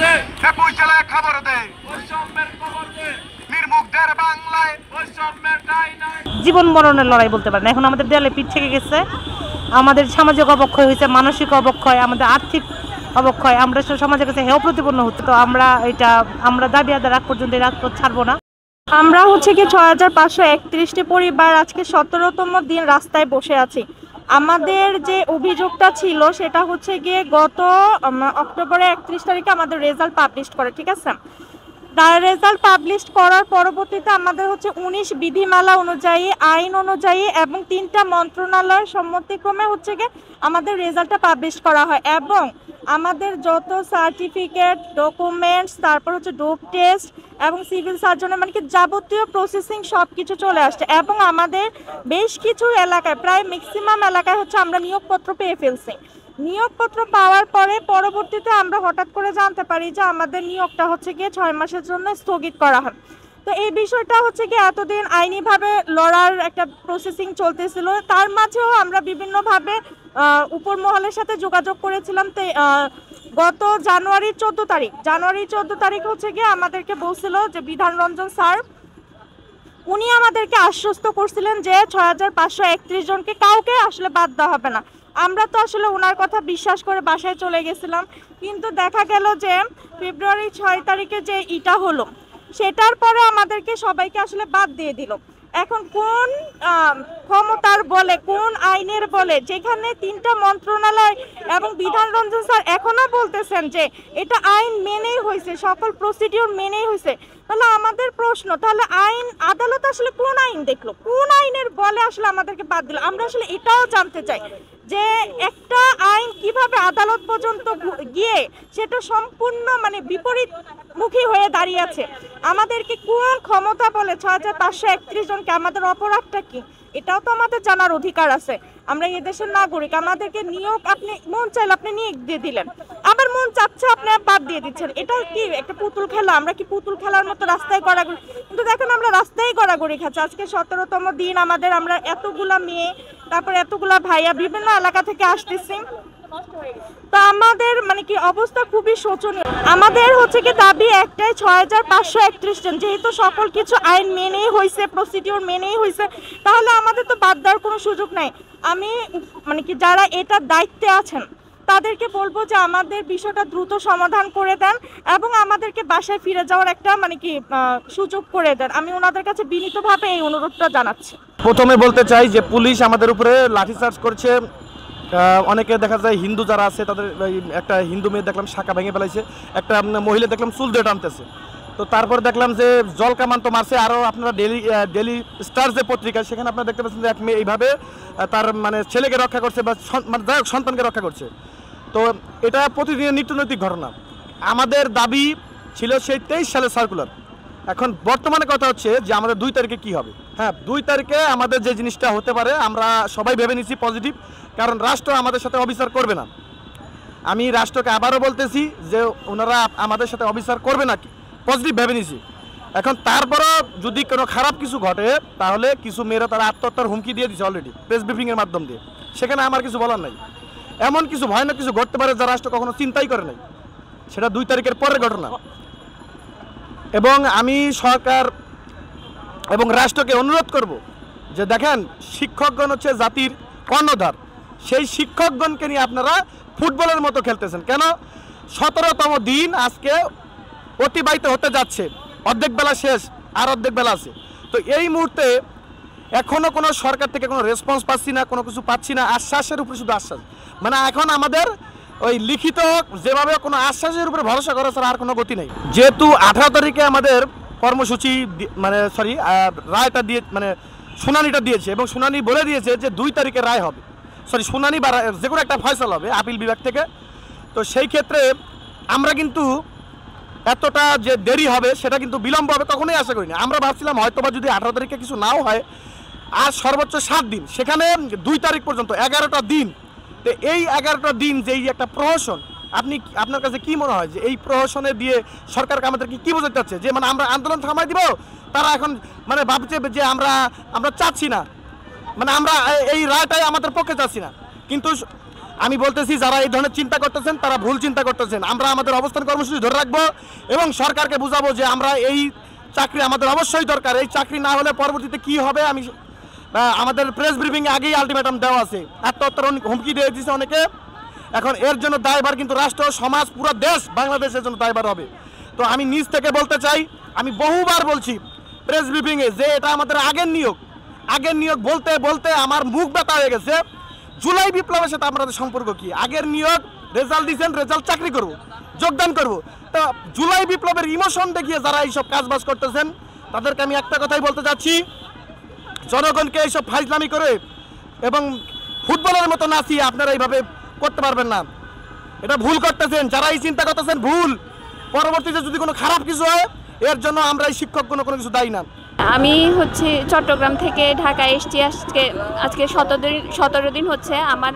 দে, 21 জেলায় খবর দে, বৈষম্যের খবর দে, নির্মুখদের বাংলায় বৈষম্যের ঠাঁই নাই। জীবন মরণের লড়াই বলতে পারেন। এখন আমাদের দেয়ালে পিঠ থেকে গেছে, আমাদের সামাজিক অবক্ষয় হয়েছে, মানসিক অবক্ষয়, আমাদের আর্থিক অবক্ষয়, আমরা সমাজের কাছে হেয় প্রতিপন্ন হচ্ছে। তো আমরা দাবি আদায় রাখ পর্যন্ত এই রাজপথ ছাড়বো না। আমরা হচ্ছে কি 6531টি পরিবার আজকে 17তম দিন রাস্তায় বসে আছি। আমাদের যে অভিযোগটা ছিল সেটা হচ্ছে গিয়ে গত অক্টোবরের 31 তারিখে আমাদের রেজাল্ট পাবলিশ করে, ঠিক আছে। তার রেজাল্ট পাবলিশ করার পরবর্তীতে আমাদের হচ্ছে 19 বিধিমালা অনুযায়ী, আইন অনুযায়ী এবং 3টা মন্ত্রণালয়ের সম্মতিক্রমে হচ্ছে গিয়ে আমাদের রেজাল্টটা পাবলিশ করা হয় এবং আমাদের যত সার্টিফিকেট, ডকুমেন্টস, তারপর হচ্ছে ডোপ টেস্ট এবং সিভিল সার্জনের মানে কি যাবতীয় প্রসেসিং সব কিছু চলে আসছে এবং আমাদের বেশ কিছু এলাকায়, প্রায় ম্যাক্সিমাম এলাকায় হচ্ছে আমরা নিয়োগপত্র পেয়ে ফেলছি। নিয়োগপত্র পাওয়ার পরে পরবর্তীতে আমরা হঠাৎ করে জানতে পারি যে আমাদের নিয়োগটা হচ্ছে গিয়ে 6 মাসের জন্য স্থগিত করা হয়। তো এই বিষয়টা হচ্ছে কি এতদিন আইনিভাবে লড়ার একটা প্রসেসিং চলতেছিল, তার মাঝেও আমরা বিভিন্নভাবে উপর মহলের সাথে যোগাযোগ করেছিলাম। তো গত জানুয়ারির 14 তারিখ হচ্ছে গিয়ে আমাদেরকে বলছিল যে বিধান রঞ্জন স্যার উনি আমাদেরকে আশ্বস্ত করছিলেন যে 6531 জনকে কাউকে আসলে বাদ দেওয়া হবে না। আমরা তো আসলে ওনার কথা বিশ্বাস করে বাসায় চলে গেছিলাম, কিন্তু দেখা গেল যে ফেব্রুয়ারি 6 তারিখে যে ইটা হলো সেটার পরে আমাদেরকে সবাইকে আসলে বাদ দিয়ে দিল। এখন কোন ক্ষমতার বলে, কোন আইনের বলে, যেখানে 3টা মন্ত্রণালয় এবং বিধান রঞ্জন স্যার এখনো বলতেছেন যে এটা আইন মেনেই হয়েছে, সকল প্রসিডিওর মেনেই হয়েছে, তাহলে আমাদের প্রশ্ন, তাহলে আইন আদালত আসলে কোন আইন দেখলো, কোন আইনের বলে আসলে আমাদেরকে বাদ দিল? আমরা আসলে এটাও জানতে চাই যে একটা আইন কিভাবে আদালত পর্যন্ত গিয়ে সেটা সম্পূর্ণ মানে বিপরীতমুখী হয়ে দাঁড়িয়ে আছে। আমাদেরকে কোন ক্ষমতা বলে 6531 জনকে, আমাদের অপরাধটা কি এটাও তো আমাদের জানার অধিকার আছে। আমরা এই দেশের নাগরিক, আমাদেরকে নিয়োগ আপনি মন চাইলে আপনি নিয়োগ দিয়ে দিলেন, আবার মন চাচ্ছে আপনি বাদ দিয়ে দিচ্ছেন। এটা কি একটা পুতুল খেলা? আমরা কি পুতুল খেলার মতো রাস্তায় গড়াগড়ি? কিন্তু দেখেন আমরা রাস্তায় গড়াগড়ি খাচ্ছি। আজকে 17তম দিন আমাদের, আমরা এতগুলা মেয়ে, তারপর এতগুলা ভাইয়া বিভিন্ন এলাকা থেকে আসতেছি। তো আমাদের মানে কি অবস্থা খুবই শোচনীয়। আমাদের হচ্ছে কি দাবি একটাই, 6531 জন, যেহেতু সকল কিছু আইন মেনেই হয়েছে, প্রসিডিওর মেনেই হয়েছে, তাহলে আমাদের তো বাদ দেওয়ার কোনো সুযোগ নাই। আমি মানে কি যারা এটার দায়িত্বে আছেন তাদেরকে বলবো যে আমাদের বিষয়টা দ্রুত সমাধান করে দেন এবং আমাদেরকে বাসায় ফিরে যাওয়ার একটা মানে কি সুযোগ করে দেন। আমি ওনাদের কাছে বিনীতভাবে এই অনুরোধটা জানাচ্ছি। প্রথমে বলতে চাই যে পুলিশ আমাদের উপরে লাঠিচার্জ করছে। অনেকে দেখা যায় হিন্দু যারা আছে তাদের, একটা হিন্দু মেয়ে দেখলাম শাখা ভেঙে ফেলাইছে, একটা মহিলা দেখলাম চুল দিয়ে টানতেছে। তো তারপর দেখলাম যে জল কামান তো মারছে। আরও আপনারা ডেলি স্টার যে পত্রিকা, সেখানে আপনারা দেখতে পাচ্ছেন যে এক মেয়ে এইভাবে তার মানে ছেলেকে রক্ষা করছে বা মানে যাই হোক সন্তানকে রক্ষা করছে। তো এটা প্রতিদিনের নিত্যনৈতিক ঘটনা। আমাদের দাবি ছিল সেই 23 সালের সার্কুলার। এখন বর্তমানে কথা হচ্ছে যে আমাদের 2 তারিখে কি হবে। হ্যাঁ, 2 তারিখে আমাদের যে জিনিসটা হতে পারে আমরা সবাই ভেবে নিচ্ছি পজিটিভ, কারণ রাষ্ট্র আমাদের সাথে অবিচার করবে না। আমি রাষ্ট্রকে আবারও বলতেছি যে ওনারা আমাদের সাথে অবিচার করবে না, পজিটিভ ভেবে নিছি। এখন তারপরও যদি কোনো খারাপ কিছু ঘটে তাহলে কিছু মেয়েরা তারা আত্মহত্যার হুমকি দিয়ে দিচ্ছে অলরেডি প্রেস ব্রিফিংয়ের মাধ্যম দিয়ে। সেখানে আমার কিছু বলার নাই। এমন কিছু ভয়ানক কিছু ঘটতে পারে যা রাষ্ট্র কখনো চিন্তাই করে নাই। সেটা 2 তারিখের পরের ঘটনা। এবং আমি সরকার এবং রাষ্ট্রকে অনুরোধ করব যে দেখেন, শিক্ষকগণ হচ্ছে জাতির কর্ণধার। সেই শিক্ষকগণকে নিয়ে আপনারা ফুটবলের মতো খেলতেছেন কেন? 17তম দিন আজকে অতিবাহিত হতে যাচ্ছে, অর্ধেক বেলা শেষ, আর অর্ধেক বেলা আছে। তো এই মুহূর্তে এখনও কোনো সরকার থেকে কোনো রেসপন্স পাচ্ছি না, কোনো কিছু পাচ্ছি না। আশ্বাসের উপরে শুধু আশ্বাস, মানে এখন আমাদের ওই লিখিত যেভাবে কোনো আশ্বাসের উপরে ভরসা করা ছাড়া আর কোনো গতি নেই। যেহেতু 18 তারিখে আমাদের কর্মসূচি মানে রায়টা দিয়ে মানে শুনানিটা দিয়েছে এবং শুনানি বলে দিয়েছে যে 2 তারিখে রায় হবে, শুনানি বা যে কোনো একটা ফয়সালা হবে আপিল বিভাগ থেকে। তো সেই ক্ষেত্রে আমরা কিন্তু এতটা যে দেরি হবে সেটা কিন্তু বিলম্ব হবে কখনোই আশা করিনি। আমরা ভাবছিলাম হয়তোবা যদি 18 তারিখে কিছু নাও হয় আর সর্বোচ্চ 7 দিন, সেখানে 2 তারিখ পর্যন্ত 11টা দিন। তো এই 11টা দিন যেই একটা প্রহসন, আপনার কাছে কি মনে হয় যে এই প্রহসনে দিয়ে সরকারকে আমাদেরকে কি বোঝাতে চাচ্ছে? যে মানে আমরা আন্দোলন থামাই দিব, তারা এখন মানে ভাবছে যে আমরা চাচ্ছি না, মানে আমরা এই রায়টাই আমাদের পক্ষে চাচ্ছি না। কিন্তু আমি বলতেছি যারা এই ধরনের চিন্তা করতেছেন তারা ভুল চিন্তা করতেছেন। আমরা আমাদের অবস্থান কর্মসূচি ধরে রাখবো এবং সরকারকে বুঝাবো যে আমরা এই চাকরি আমাদের অবশ্যই দরকার। এই চাকরি না হলে পরবর্তীতে কি হবে আমি আমাদের প্রেস ব্রিফিংয়ে আগেই আলটিমেটাম দেওয়া আছে, আত্মহত্যার হুমকি দিয়ে দিয়েছে অনেকে। এখন এর জন্য দায়ভার কিন্তু রাষ্ট্র, সমাজ, পুরো দেশ বাংলাদেশের জন্য দায়ভার হবে। তো আমি নিজ থেকে বলতে চাই, আমি বহুবার বলছি প্রেস ব্রিফিংয়ে যে এটা আমাদের আগের নিয়োগ বলতে বলতে আমার মুখ ব্যথা হয়ে গেছে। জুলাই বিপ্লবের সাথে আমাদের সম্পর্ক কি? আগের নিয়োগ, রেজাল্ট দিয়েছেন, রেজাল্ট চাকরি করব, যোগদান করব। তো জুলাই বিপ্লবের ইমোশন দেখিয়ে যারা এইসব কাজবাজ করতেছেন তাদেরকে আমি একটা কথাই বলতে চাচ্ছি, জনগণকে এইসব ফাইজলামি করে এবং ফুটবলের মতো নাচিয়ে আপনারা এইভাবে করতে পারবেন না। এটা ভুল করতেছেন, যারা এই চিন্তা করতেছেন ভুল। পরবর্তীতে যদি কোনো খারাপ কিছু হয় এর জন্য আমরা এই শিক্ষক কোনো কিছু দায়ী না। আমি হচ্ছে চট্টগ্রাম থেকে ঢাকায় এসেছি। আজকে 17 দিন হচ্ছে। আমার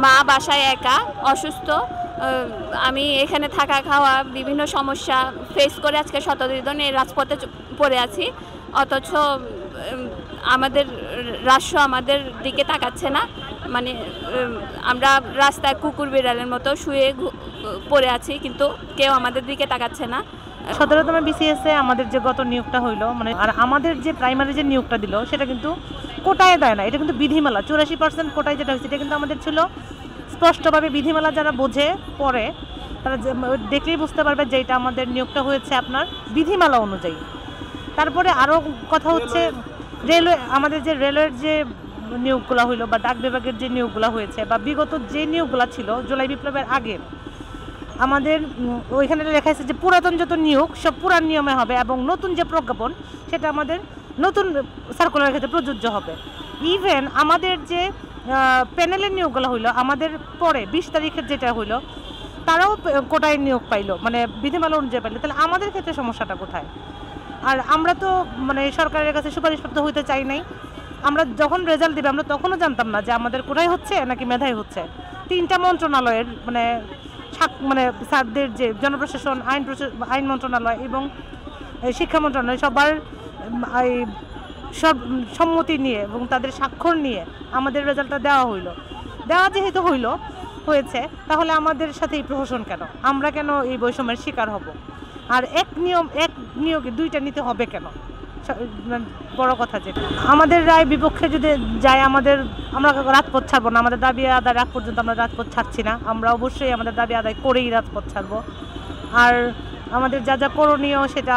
মা বাসায় একা, অসুস্থ। আমি এখানে থাকা খাওয়া বিভিন্ন সমস্যা ফেস করে আজকে 17 দিন এই রাজপথে পড়ে আছি। অথচ আমাদের রাষ্ট্র আমাদের দিকে তাকাচ্ছে না। মানে আমরা রাস্তায় কুকুর বিড়ালের মতো শুয়ে পড়ে আছি, কিন্তু কেউ আমাদের দিকে তাকাচ্ছে না। 17তম বিসিএসে আমাদের যে গত নিয়োগটা হইলো, মানে আর আমাদের যে প্রাইমারি যে নিয়োগটা দিল সেটা কিন্তু কোটায় দেয় না, এটা কিন্তু বিধিমালা। 84% কোটায় যেটা হয়েছে এটা কিন্তু আমাদের ছিল স্পষ্টভাবে বিধিমালা। যারা বোঝে পড়ে তারা দেখলেই বুঝতে পারবে যে এটা আমাদের নিয়োগটা হয়েছে আপনার বিধিমালা অনুযায়ী। তারপরে আরও কথা হচ্ছে রেলওয়ে, আমাদের যে রেলওয়ের যে নিয়োগগুলো হইলো বা ডাক বিভাগের যে নিয়োগগুলো হয়েছে বা বিগত যে নিয়োগগুলো ছিল জুলাই বিপ্লবের আগে, আমাদের ওইখানে লেখা আছে যে পুরাতন যত নিয়োগ সব পুরান নিয়মে হবে এবং নতুন যে প্রজ্ঞাপন সেটা আমাদের নতুন সার্কুলার ক্ষেত্রে প্রযোজ্য হবে। ইভেন আমাদের যে প্যানেলের নিয়োগগুলো হইলো আমাদের পরে 20 তারিখের যেটা হইলো তারাও কোটায় নিয়োগ পাইলো, মানে বিধিমালা অনুযায়ী পাইলো। তাহলে আমাদের ক্ষেত্রে সমস্যাটা কোথায়? আর আমরা তো মানে সরকারের কাছে সুপারিশপ্রাপ্ত হইতে চাই নাই। আমরা যখন রেজাল্ট দিবে আমরা তখনও জানতাম না যে আমাদের কোটায় হচ্ছে নাকি মেধায় হচ্ছে। 3টা মন্ত্রণালয়ের মানে স্যারদের যে জনপ্রশাসন, আইন মন্ত্রণালয় এবং শিক্ষা মন্ত্রণালয় সবার সব সম্মতি নিয়ে এবং তাদের স্বাক্ষর নিয়ে আমাদের রেজাল্টটা দেওয়া যেহেতু হয়েছে, তাহলে আমাদের সাথে এই প্রহসন কেন? আমরা কেন এই বৈষম্যের শিকার হব? আর এক নিয়োগে 2টা নিতে হবে কেন? বড় কথা যেটা আমাদের রায় বিপক্ষে যদি যায় আমরা রাজপথ ছাড়বো না। আমাদের দাবি আদায় রাখ পর্যন্ত আমরা রাজপথ ছাড়ছি না। আমরা অবশ্যই আমাদের দাবি আদায় করেই রাজপথ ছাড়বো। আর আমাদের যা যা করণীয় সেটা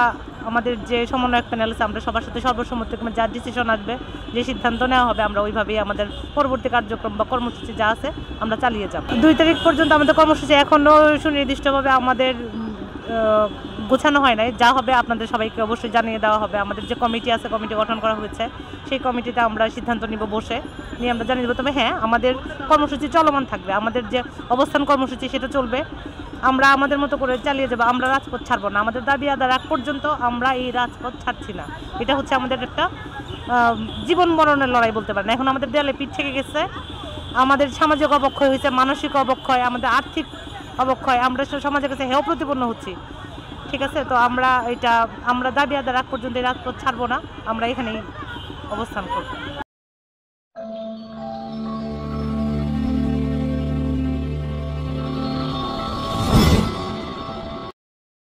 আমাদের যে সমন্বয়ক প্যানেল আছে আমরা সবার সাথে সর্বসম্মতিক্রমে যা ডিসিশন আসবে, যে সিদ্ধান্ত নেওয়া হবে আমরা ওইভাবেই আমাদের পরবর্তী কার্যক্রম বা কর্মসূচি যা আছে আমরা চালিয়ে যাব। 2 তারিখ পর্যন্ত আমাদের কর্মসূচি এখনও সুনির্দিষ্টভাবে আমাদের গোছানো হয় নাই। যা হবে আপনাদের সবাইকে অবশ্যই জানিয়ে দেওয়া হবে। আমাদের যে কমিটি আছে, কমিটি গঠন করা হয়েছে, সেই কমিটিতে আমরা সিদ্ধান্ত নিব, বসে নিয়ে আমরা জানিয়ে দেবো। তবে হ্যাঁ, আমাদের কর্মসূচি চলমান থাকবে, আমাদের যে অবস্থান কর্মসূচি সেটা চলবে। আমরা আমাদের মতো করে চালিয়ে যাবো। আমরা রাজপথ ছাড়বো না। আমাদের দাবি আদায় রাখ পর্যন্ত আমরা এই রাজপথ ছাড়ছি না। এটা হচ্ছে আমাদের একটা জীবন মরণের লড়াই বলতে পারেন। এখন আমাদের দেয়ালে পিঠ থেকে গেছে, আমাদের সামাজিক অবক্ষয় হয়েছে, মানসিক অবক্ষয়, আমাদের আর্থিক অবক্ষয়, আমরা সমাজের কাছে হেয় প্রতিপন্ন হচ্ছি। ঠিক আছে, তো আমরা দাবি আদায় রাখ পর্যন্ত এই রাজপথ ছাড়বো না। আমরা এখানেই অবস্থান করব।